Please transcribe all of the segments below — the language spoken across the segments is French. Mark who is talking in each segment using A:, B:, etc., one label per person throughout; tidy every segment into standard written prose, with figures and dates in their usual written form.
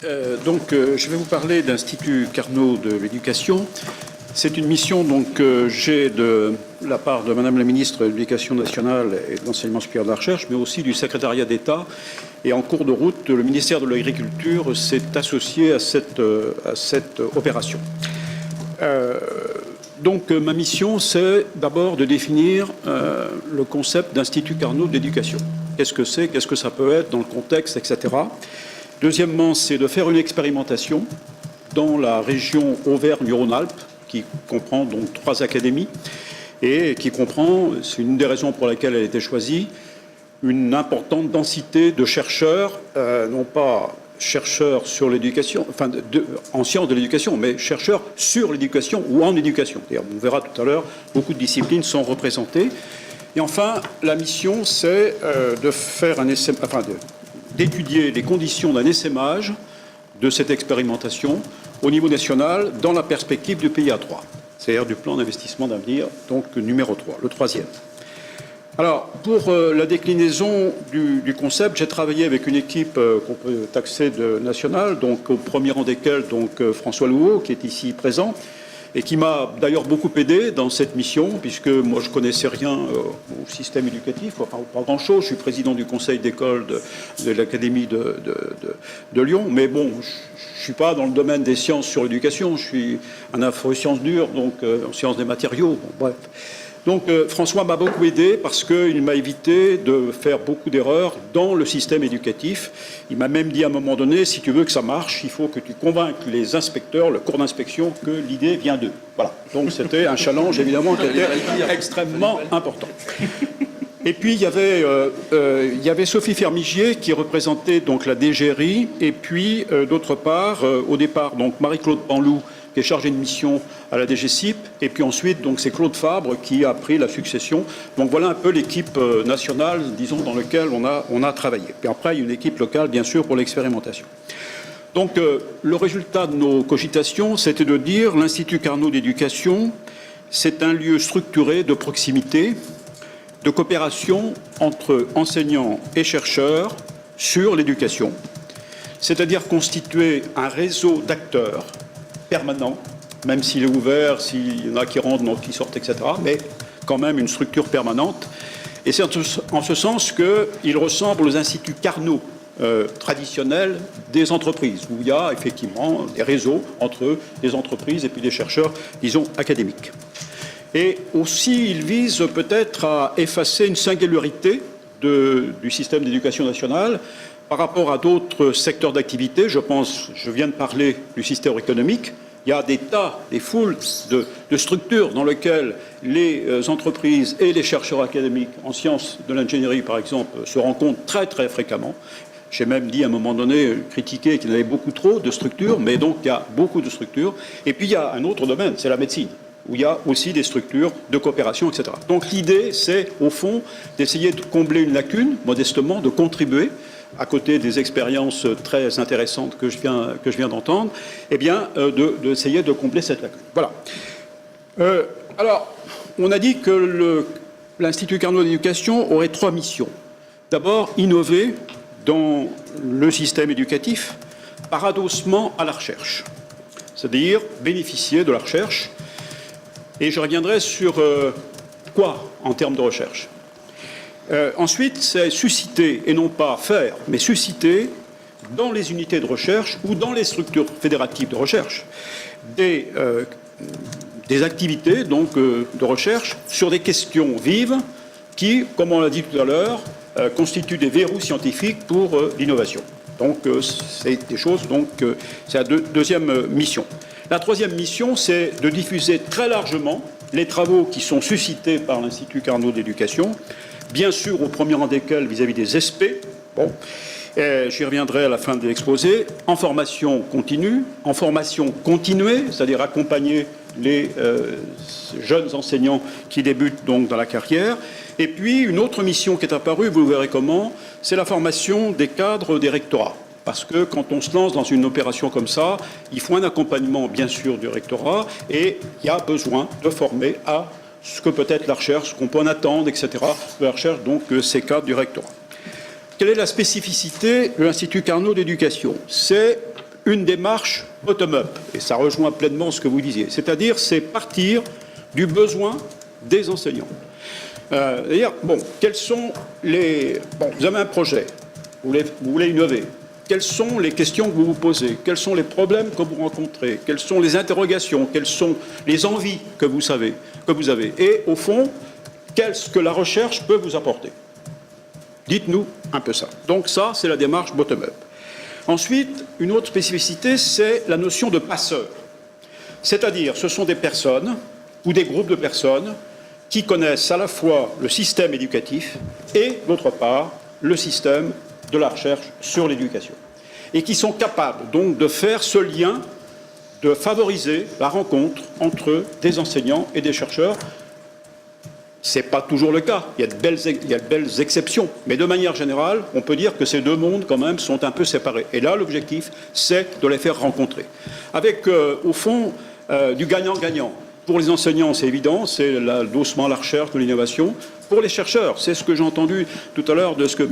A: Je vais vous parler d'Institut Carnot de l'éducation. C'est une mission que j'ai de la part de Madame la ministre de l'Éducation nationale et de l'enseignement supérieur de la recherche, mais aussi du secrétariat d'État. Et en cours de route, le ministère de l'Agriculture s'est associé à cette opération. Ma mission, c'est d'abord de définir le concept d'Institut Carnot d'éducation. Qu'est-ce que c'est, qu'est-ce que ça peut être dans le contexte, etc. Deuxièmement, c'est de faire une expérimentation dans la région Auvergne-Rhône-Alpes, qui comprend donc 3 académies, et qui comprend, c'est une des raisons pour laquelle elle a été choisie, une importante densité de chercheurs, non pas chercheurs sur l'éducation, en sciences de l'éducation, mais chercheurs sur l'éducation ou en éducation. On verra tout à l'heure, beaucoup de disciplines sont représentées. Et enfin, la mission, c'est de faire un essai, d'étudier les conditions d'un essaimage de cette expérimentation au niveau national dans la perspective du PIA 3, c'est-à-dire du plan d'investissement d'avenir, donc numéro 3, le 3e. Alors, pour la déclinaison du concept, j'ai travaillé avec une équipe qu'on peut taxer de nationale, donc au premier rang desquels François Louot, qui est ici présent, et qui m'a d'ailleurs beaucoup aidé dans cette mission, puisque moi je ne connaissais rien au système éducatif, pas grand-chose. Je suis président du conseil d'école de l'Académie de Lyon, mais bon, je ne suis pas dans le domaine des sciences sur l'éducation, je suis en afro-sciences dures, donc en sciences des matériaux, bref. Donc François m'a beaucoup aidé parce qu'il m'a évité de faire beaucoup d'erreurs dans le système éducatif. Il m'a même dit à un moment donné, si tu veux que ça marche, il faut que tu convainques les inspecteurs, le corps d'inspection, que l'idée vient d'eux. Voilà. Donc c'était un challenge évidemment qui était extrêmement important. Et puis il y avait Sophie Fermigier qui représentait donc la DGRI, et puis d'autre part, au départ, donc Marie-Claude Panlou, qui est chargé de mission à la DGCIP, et puis ensuite, donc, c'est Claude Fabre qui a pris la succession. Donc voilà un peu l'équipe nationale, disons, dans laquelle on a travaillé. Puis après, il y a une équipe locale, bien sûr, pour l'expérimentation. Donc le résultat de nos cogitations, c'était de dire l'Institut Carnot d'éducation, c'est un lieu structuré de proximité, de coopération entre enseignants et chercheurs sur l'éducation, c'est-à-dire constituer un réseau d'acteurs permanent, même s'il est ouvert, s'il y en a qui rentrent, qui sortent, etc., mais quand même une structure permanente. Et c'est en ce sens qu'il ressemble aux instituts Carnot traditionnels des entreprises, où il y a effectivement des réseaux entre des entreprises et puis des chercheurs, disons, académiques. Et aussi, il vise peut-être à effacer une singularité du système d'éducation nationale par rapport à d'autres secteurs d'activité. Je viens de parler du système économique. Il y a des foules de structures dans lesquelles les entreprises et les chercheurs académiques en sciences de l'ingénierie, par exemple, se rencontrent très, très fréquemment. J'ai même dit à un moment donné, critiqué qu'il y avait beaucoup trop de structures, mais donc il y a beaucoup de structures. Et puis il y a un autre domaine, c'est la médecine, où il y a aussi des structures de coopération, etc. Donc l'idée, c'est, au fond, d'essayer de combler une lacune, modestement, de contribuer, à côté des expériences très intéressantes que je viens d'entendre, eh bien, d'essayer de combler cette lacune. Voilà. Alors, on a dit que l'Institut Carnot d'éducation aurait 3 missions. D'abord, innover dans le système éducatif par adossement à la recherche, c'est-à-dire bénéficier de la recherche. Et je reviendrai sur quoi en termes de recherche. Ensuite, c'est susciter, et non pas faire, mais susciter dans les unités de recherche ou dans les structures fédératives de recherche des activités de recherche sur des questions vives qui, comme on l'a dit tout à l'heure, constituent des verrous scientifiques pour l'innovation. Donc c'est des choses, c'est la deuxième mission. La troisième mission, c'est de diffuser très largement les travaux qui sont suscités par l'Institut Carnot d'éducation, bien sûr au premier rang desquels vis-à-vis des SP, j'y reviendrai à la fin de l'exposé, en formation continue, en formation continuée, c'est-à-dire accompagner les jeunes enseignants qui débutent donc dans la carrière, et puis une autre mission qui est apparue, vous verrez comment, c'est la formation des cadres des rectorats. Parce que quand on se lance dans une opération comme ça, il faut un accompagnement, bien sûr, du rectorat, et il y a besoin de former à ce que peut être la recherche, ce qu'on peut en attendre, etc., de la recherche, donc ces cadres du rectorat. Quelle est la spécificité de l'Institut Carnot d'éducation? C'est une démarche bottom-up, et ça rejoint pleinement ce que vous disiez, c'est-à-dire c'est partir du besoin des enseignants. C'est-à-dire, bon, quels sont les... Bon, vous avez un projet, vous voulez innover. Quelles sont les questions que vous vous posez? Quels sont les problèmes que vous rencontrez? Quelles sont les interrogations? Quelles sont les envies que vous avez? Et au fond, qu'est-ce que la recherche peut vous apporter? Dites-nous un peu ça. Donc ça, c'est la démarche bottom-up. Ensuite, une autre spécificité, c'est la notion de passeur. C'est-à-dire, ce sont des personnes ou des groupes de personnes qui connaissent à la fois le système éducatif et, d'autre part, le système de la recherche sur l'éducation. Et qui sont capables donc de faire ce lien, de favoriser la rencontre entre des enseignants et des chercheurs. Ce n'est pas toujours le cas, il y a de belles exceptions, mais de manière générale, on peut dire que ces deux mondes, quand même, sont un peu séparés. Et là, l'objectif, c'est de les faire rencontrer. Avec, au fond, du gagnant-gagnant. Pour les enseignants, c'est évident, c'est l'adossement à la recherche, de l'innovation. Pour les chercheurs, c'est ce que j'ai entendu tout à l'heure de ce que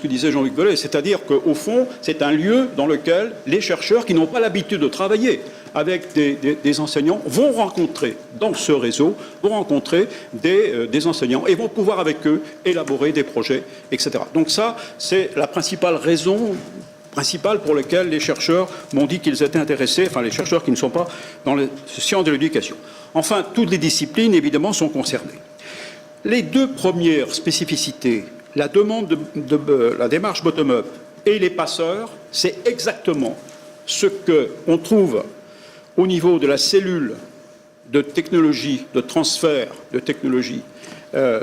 A: disait Jean-Luc Velay, c'est-à-dire qu'au fond, c'est un lieu dans lequel les chercheurs qui n'ont pas l'habitude de travailler avec des enseignants vont rencontrer, dans ce réseau, vont rencontrer des enseignants et vont pouvoir avec eux élaborer des projets, etc. Donc ça, c'est la principale raison pour laquelle les chercheurs m'ont dit qu'ils étaient intéressés, enfin les chercheurs qui ne sont pas dans les sciences de l'éducation. Enfin, toutes les disciplines, évidemment, sont concernées. Les deux premières spécificités, la demande la démarche bottom-up et les passeurs, c'est exactement ce qu'on trouve au niveau de la cellule de technologie, de transfert de technologie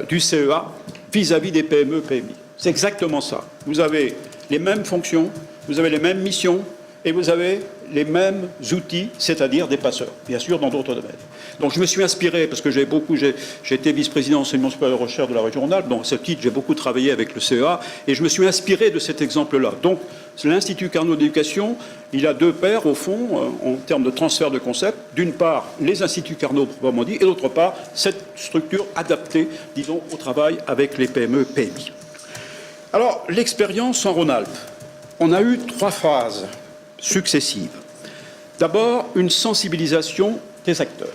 A: du CEA vis-à-vis des PME, PMI. C'est exactement ça. Vous avez les mêmes fonctions, vous avez les mêmes missions et vous avez les mêmes outils, c'est-à-dire des passeurs, bien sûr, dans d'autres domaines. Donc je me suis inspiré, parce que j'ai été vice-président enseignement supérieur de recherche de la région Rhône-Alpes, donc à ce titre, j'ai beaucoup travaillé avec le CEA, et je me suis inspiré de cet exemple-là. Donc l'Institut Carnot d'éducation, il a deux paires, au fond, en termes de transfert de concepts. D'une part, les instituts Carnot, proprement dit, et d'autre part, cette structure adaptée, disons, au travail avec les PME, PMI. Alors, l'expérience en Rhône-Alpes. On a eu trois phases successives. D'abord, une sensibilisation des acteurs.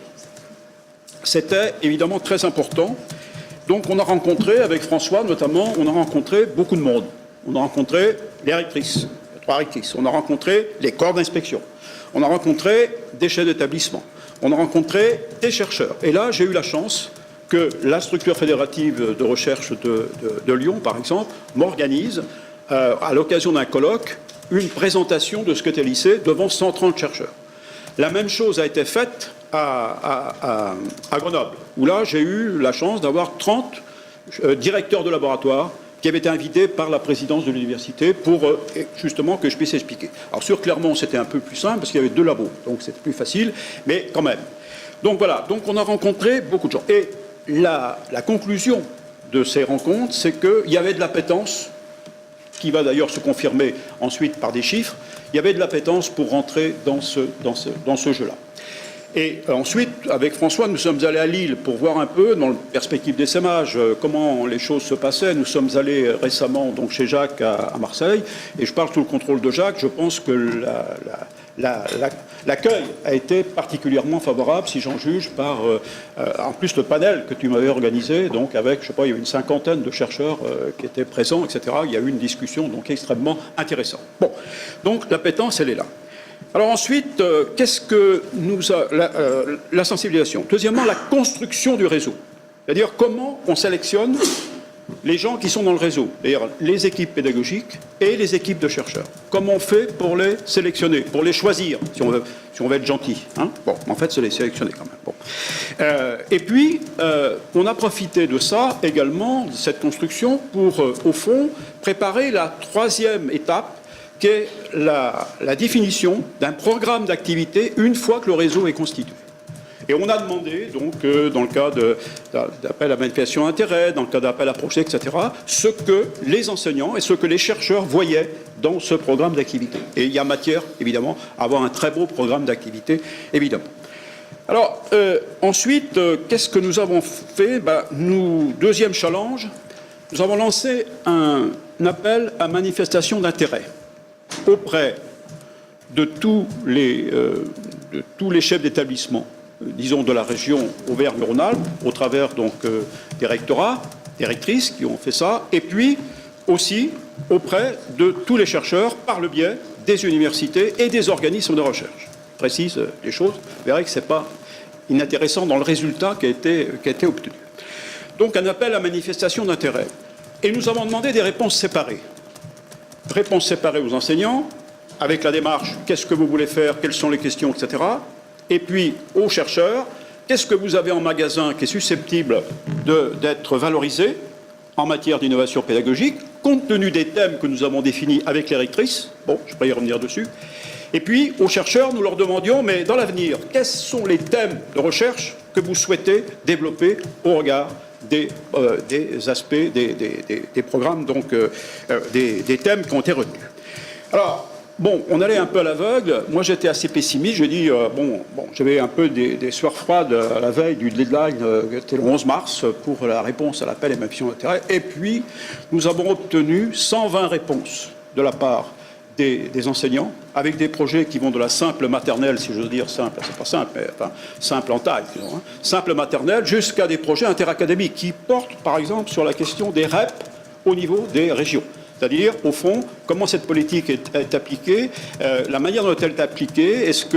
A: C'était évidemment très important. Donc on a rencontré, avec François notamment, on a rencontré beaucoup de monde. On a rencontré les rectrices, les trois rectrices. On a rencontré les corps d'inspection. On a rencontré des chefs d'établissement. On a rencontré des chercheurs. Et là, j'ai eu la chance que la structure fédérative de recherche de Lyon, par exemple, m'organise, à l'occasion d'un colloque, une présentation de ce qu'était le lycée devant 130 chercheurs. La même chose a été faite à Grenoble, où là, j'ai eu la chance d'avoir 30 directeurs de laboratoire qui avaient été invités par la présidence de l'université pour justement que je puisse expliquer. Alors sur Clermont, c'était un peu plus simple parce qu'il y avait deux labos, donc c'était plus facile, mais quand même. Donc voilà, donc on a rencontré beaucoup de gens. Et la conclusion de ces rencontres, c'est qu'il y avait de l'appétence, qui va d'ailleurs se confirmer ensuite par des chiffres, il y avait de l'appétence pour rentrer dans ce jeu-là. Et ensuite, avec François, nous sommes allés à Lille pour voir un peu, dans la perspective d'essaimage, comment les choses se passaient. Nous sommes allés récemment donc, chez Jacques à Marseille, et je parle sous le contrôle de Jacques. Je pense que l'accueil a été particulièrement favorable, si j'en juge, par en plus le panel que tu m'avais organisé, donc avec, je sais pas, il y a une cinquantaine de chercheurs qui étaient présents, etc. Il y a eu une discussion donc extrêmement intéressante. Bon, donc l'appétence, elle est là. Alors ensuite, qu'est-ce que nous a la sensibilisation? Deuxièmement, la construction du réseau. C'est-à-dire comment on sélectionne les gens qui sont dans le réseau, c'est-à-dire les équipes pédagogiques et les équipes de chercheurs. Comment on fait pour les sélectionner, pour les choisir, si on veut être gentil, hein? Bon, en fait, c'est les sélectionner quand même. Bon. Et puis, on a profité de ça également, de cette construction, pour, au fond, préparer la troisième étape, qui est la définition d'un programme d'activité une fois que le réseau est constitué. Et on a demandé, donc, dans le cas d'appel à manifestation d'intérêt, dans le cas d'appel à projet, etc., ce que les enseignants et ce que les chercheurs voyaient dans ce programme d'activité. Et il y a matière, évidemment, à avoir un très beau programme d'activité, évidemment. Alors, ensuite, qu'est-ce que nous avons fait? Deuxième challenge, nous avons lancé un appel à manifestation d'intérêt auprès de tous les chefs d'établissement, disons de la région Auvergne-Rhône-Alpes, au travers donc des rectorats, des rectrices qui ont fait ça, et puis aussi auprès de tous les chercheurs par le biais des universités et des organismes de recherche. Je précise les choses, vous verrez que ce n'est pas inintéressant dans le résultat qui a été obtenu. Donc un appel à manifestation d'intérêt. Et nous avons demandé des réponses séparées. Réponses séparées aux enseignants, avec la démarche « qu'est-ce que vous voulez faire, quelles sont les questions, etc. » Et puis aux chercheurs, qu'est-ce que vous avez en magasin qui est susceptible d'être valorisé en matière d'innovation pédagogique, compte tenu des thèmes que nous avons définis avec les rectrices. Bon, je vais y revenir dessus. Et puis, aux chercheurs, nous leur demandions, mais dans l'avenir, quels sont les thèmes de recherche que vous souhaitez développer au regard des aspects, des programmes, donc des thèmes qui ont été retenus. Alors, bon, on allait un peu à l'aveugle. Moi, j'étais assez pessimiste. Je dis, j'avais un peu des sueurs froides à la veille du deadline, c'était le 11 mars, pour la réponse à l'appel et manifestation d'intérêt. Et puis, nous avons obtenu 120 réponses de la part des enseignants, avec des projets qui vont de la simple maternelle, si j'ose dire simple, c'est pas simple, mais enfin, simple en taille, disons, hein, simple maternelle, jusqu'à des projets interacadémiques qui portent, par exemple, sur la question des REP au niveau des régions. C'est-à-dire, au fond, comment cette politique est appliquée, la manière dont elle est appliquée, est-ce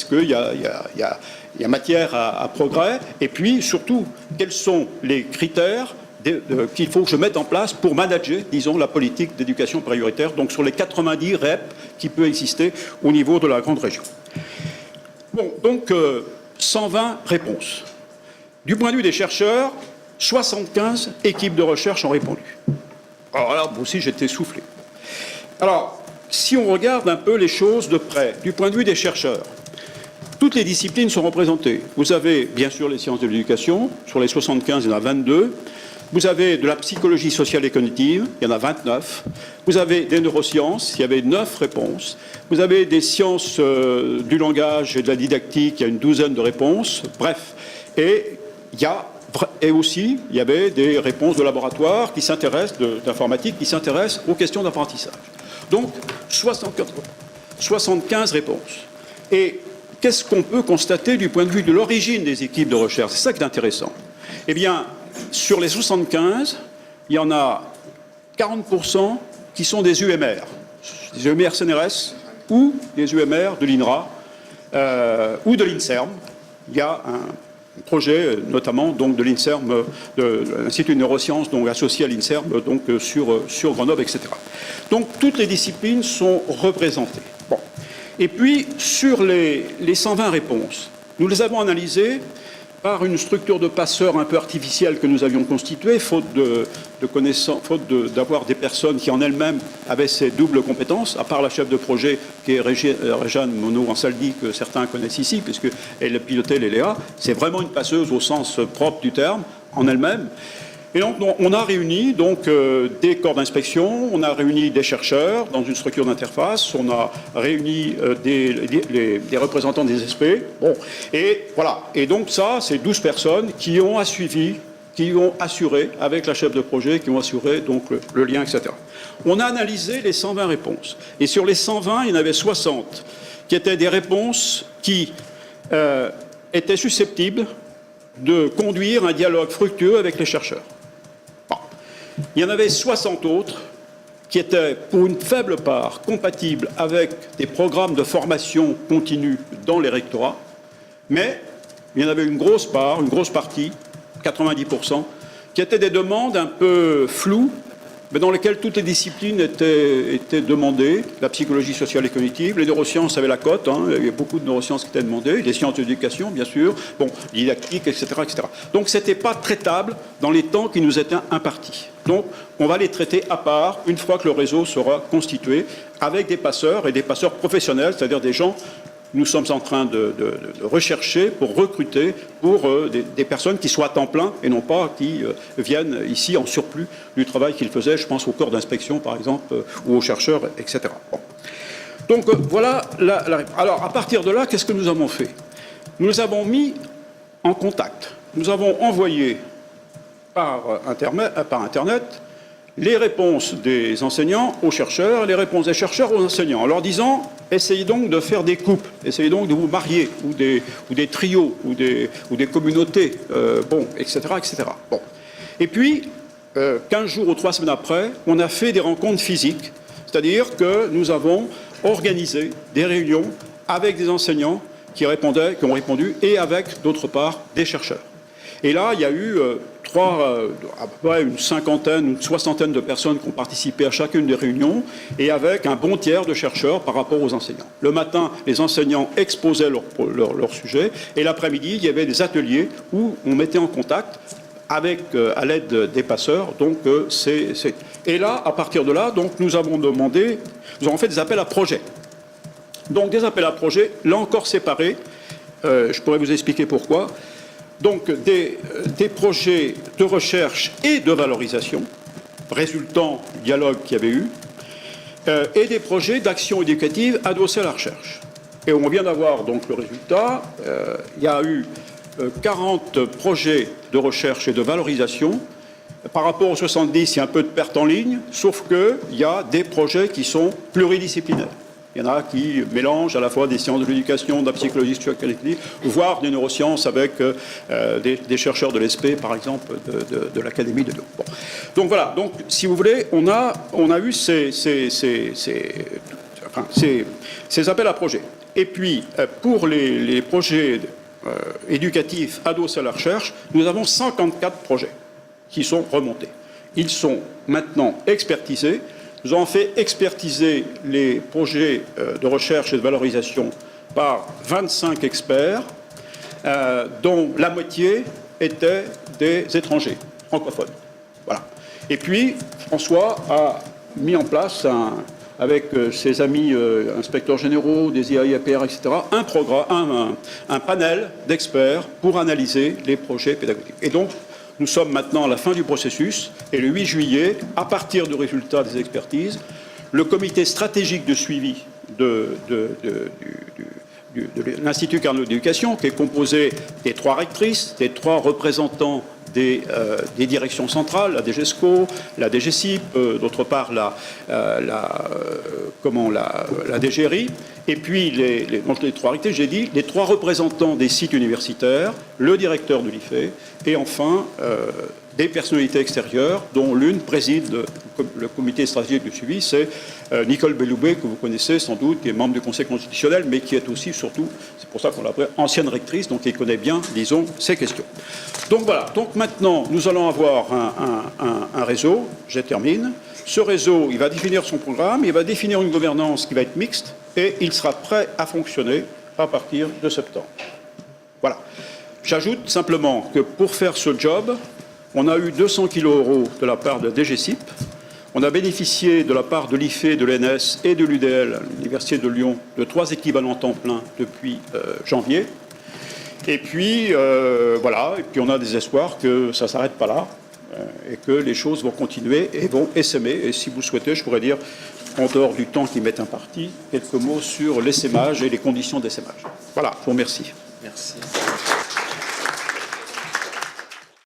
A: qu'il y a matière à progrès, et puis, surtout, quels sont les critères qu'il faut que je mette en place pour manager, disons, la politique d'éducation prioritaire, donc sur les 90 REP qui peut exister au niveau de la grande région. Bon, donc, 120 réponses. Du point de vue des chercheurs, 75 équipes de recherche ont répondu. Alors là, moi aussi, j'étais soufflé. Alors, si on regarde un peu les choses de près, du point de vue des chercheurs, toutes les disciplines sont représentées. Vous avez, bien sûr, les sciences de l'éducation. Sur les 75, il y en a 22. Vous avez de la psychologie sociale et cognitive, il y en a 29. Vous avez des neurosciences, il y avait 9 réponses. Vous avez des sciences du langage et de la didactique, il y a une douzaine de réponses. Bref, et aussi, il y avait des réponses de laboratoire qui s'intéressent, d'informatique, qui s'intéressent aux questions d'apprentissage. Donc, 75 réponses. Et qu'est-ce qu'on peut constater du point de vue de l'origine des équipes de recherche? C'est ça qui est intéressant. Eh bien, sur les 75, il y en a 40% qui sont des UMR, des UMR CNRS ou des UMR de l'INRA ou de l'INSERM. Il y a un projet, notamment donc, de l'INSERM, de l'Institut de neurosciences, donc associé à l'INSERM, donc sur Grenoble, etc. Donc toutes les disciplines sont représentées. Bon. Et puis sur les 120 réponses, nous les avons analysées par une structure de passeurs un peu artificielle que nous avions constituée, faute d'avoir des personnes qui en elles-mêmes avaient ces doubles compétences, à part la chef de projet qui est Réjeanne Monod-Ansaldi, que certains connaissent ici, puisqu'elle pilotait les Léa. C'est vraiment une passeuse au sens propre du terme, en elle-même. Et donc, on a réuni donc, des corps d'inspection, on a réuni des chercheurs dans une structure d'interface, on a réuni des représentants des SP. Bon, et voilà. Et donc ça, c'est 12 personnes qui ont assuré avec la chef de projet, qui ont assuré donc, le lien, etc. On a analysé les 120 réponses. Et sur les 120, il y en avait 60 qui étaient des réponses qui étaient susceptibles de conduire un dialogue fructueux avec les chercheurs. Il y en avait 60 autres qui étaient, pour une faible part, compatibles avec des programmes de formation continue dans les rectorats, mais il y en avait une grosse partie, 90%, qui étaient des demandes un peu floues, mais dans lesquelles toutes les disciplines étaient demandées, la psychologie sociale et cognitive, les neurosciences avaient la cote, hein, il y avait beaucoup de neurosciences qui étaient demandées, les sciences de l'éducation, bien sûr, bon, didactique, etc., etc. Donc, ce n'était pas traitable dans les temps qui nous étaient impartis. Donc, on va les traiter à part, une fois que le réseau sera constitué, avec des passeurs, et des passeurs professionnels, c'est-à-dire des gens nous sommes en train de rechercher pour recruter pour des personnes qui soient à temps plein et non pas qui viennent ici en surplus du travail qu'ils faisaient, je pense au corps d'inspection par exemple, ou aux chercheurs, etc. Bon. Donc voilà la réponse. Alors à partir de là, qu'est-ce que nous avons fait? Nous les avons mis en contact. Nous avons envoyé par Internet les réponses des enseignants aux chercheurs, les réponses des chercheurs aux enseignants, en leur disant « essayez donc de faire des couples, essayez donc de vous marier, ou des trios, ou des communautés, etc. etc. » Bon. Et puis, 15 jours ou 3 semaines après, on a fait des rencontres physiques, c'est-à-dire que nous avons organisé des réunions avec des enseignants qui ont répondu, et avec, d'autre part, des chercheurs. Et là, il y a eu à peu près une cinquantaine, une soixantaine de personnes qui ont participé à chacune des réunions, et avec un bon tiers de chercheurs par rapport aux enseignants. Le matin, les enseignants exposaient leur sujet, et l'après-midi, il y avait des ateliers où on mettait en contact avec, à l'aide des passeurs. Donc, Et là, à partir de là, donc, nous avons fait des appels à projets. Donc, des appels à projets, là encore séparés. Je pourrais vous expliquer pourquoi. Donc, des projets de recherche et de valorisation, résultant du dialogue qu'il y avait eu, et des projets d'action éducative adossés à la recherche. Et on vient d'avoir donc le résultat. Il y a eu 40 projets de recherche et de valorisation. Par rapport aux 70, il y a un peu de perte en ligne, sauf qu'il y a des projets qui sont pluridisciplinaires. Il y en a qui mélangent à la fois des sciences de l'éducation, de la psychologie collective, voire des neurosciences avec des chercheurs de l'ESP, par exemple, de l'Académie de Lyon. Bon. Donc voilà, donc, si vous voulez, on a eu ces appels à projets. Et puis, pour les projets éducatifs adossés à la recherche, nous avons 54 projets qui sont remontés. Ils sont maintenant expertisés. Nous avons fait expertiser les projets de recherche et de valorisation par 25 experts, dont la moitié étaient des étrangers, francophones. Voilà. Et puis, François a mis en place, avec ses amis inspecteurs généraux, des IAIAPR, etc., un panel d'experts pour analyser les projets pédagogiques. Et donc, nous sommes maintenant à la fin du processus, et le 8 juillet, à partir du résultat des expertises, le comité stratégique de suivi de l'Institut Carnot d'éducation, qui est composé des 3 rectrices, des 3 représentants des directions centrales, la DGESCO, la DGCIP, d'autre part la DGRI, et puis les 3 rectrices, j'ai dit, les 3 représentants des sites universitaires, le directeur de l'IFE, et enfin des personnalités extérieures, dont l'une préside le comité stratégique de suivi, c'est Nicole Belloubet, que vous connaissez sans doute, qui est membre du Conseil constitutionnel, mais qui est aussi, surtout, c'est pour ça qu'on l'appelle ancienne rectrice, donc qui connaît bien, disons, ces questions. Donc voilà, donc maintenant, nous allons avoir un réseau, je termine. Ce réseau, il va définir son programme, il va définir une gouvernance qui va être mixte, et il sera prêt à fonctionner à partir de septembre. Voilà. J'ajoute simplement que pour faire ce job, on a eu 200 kg € de la part de DGCIP, on a bénéficié de la part de l'IFE, de l'ENS et de l'UDL, l'Université de Lyon, de 3 équivalents temps plein depuis janvier. Et puis, voilà, et puis on a des espoirs que ça ne s'arrête pas là, et que les choses vont continuer et vont essaimer. Et si vous souhaitez, je pourrais dire, en dehors du temps qui m'est imparti, quelques mots sur l'essaimage et les conditions d'essaimage. Voilà, je vous remercie.
B: Merci.